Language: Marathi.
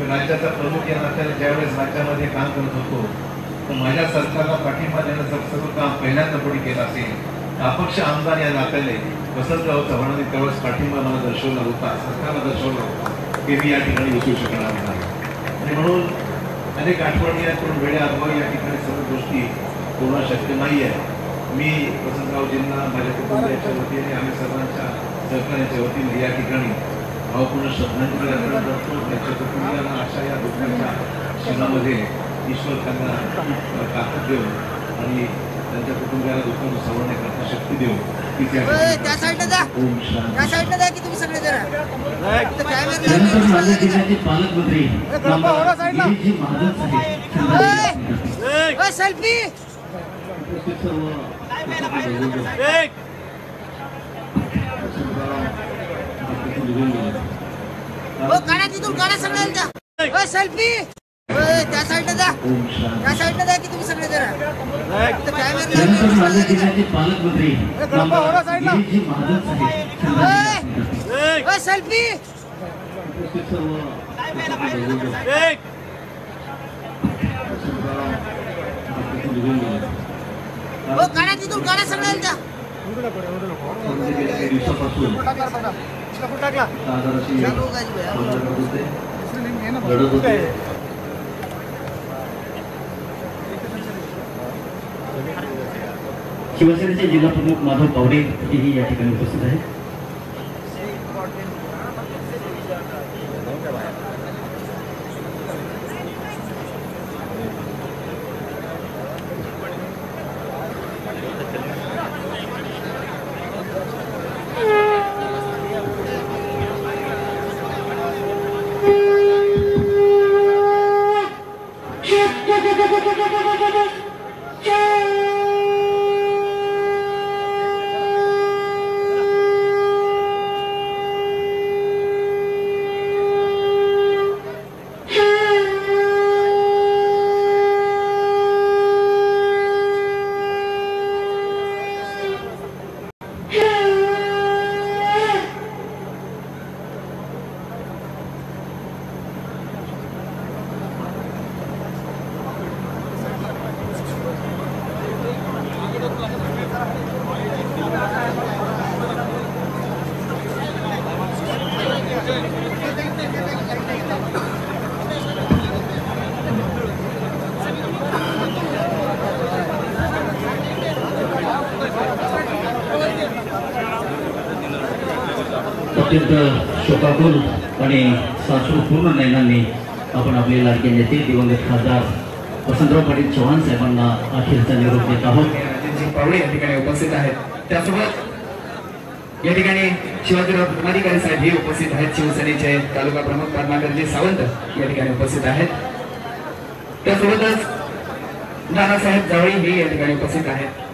राज्याचा प्रमुख या नात्याने ज्यावेळेस राज्यामध्ये काम करत होतो तर माझ्या सरकारला पाठिंबा देण्याचं सर्व काम पहिल्यांदा कोणी केलं असेल अपक्ष आमदार या नात्याने वसंतराव चव्हाणांनी त्यावेळेस पाठिंबा मला दर्शवला होता, सरकारला दर्शवला होता की मी या ठिकाणी विसरू शकणार नाही. आणि म्हणून अनेक आठवणी करून वेळा अभावी या ठिकाणी सर्व गोष्टी होणं शक्य नाही आहे. मी वसंतरावजींना माझ्या कुटुंबियाच्या वतीने आम्ही सर्वांच्या सहकार्याच्या वतीने या ठिकाणी भावपूर्ण श्रद्धांजली अर्पण करतो. त्यांच्या कुटुंबियांना अशा या दुःखाच्या क्षणामध्ये ईश्वर त्यांना ताकद देऊ आणि त्यांच्या कुटुंबियाला दुःखातून सावरण्याकरता शक्ती देऊ. पालकमंत्री गाड्या तिथून गाड्या सगळ्यांच्या सेल्फी त्या साईडला जा, त्या साईडला जा की तुम्ही सगळे जरा पालकमंत्री सेल्फी गाड्या तिथून गाड्या सगळ्यांच्या शिवसेनेचे जिल्हा प्रमुख माधव पावडे हेही या ठिकाणी उपस्थित आहेत. अत्यंत शोकाकुल आणि साश्रुपूर्ण नयनांनी आपण आपले लाडके नेते दिवंगत खासदार वसंतराव पाटील चव्हाण साहेबांना अखेरचा निरोप देत आहोत. पावडे या ठिकाणी उपस्थित आहेत. त्यासोबत या ठिकाणी शिवाजीराव धर्माधिकारी साहेब हे उपस्थित आहेत. शिवसेनेचे तालुका प्रमुख पद्माकरजी सावंत या ठिकाणी उपस्थित आहेत. त्यासोबतच नानासाहेब जावळी हे या ठिकाणी उपस्थित आहेत.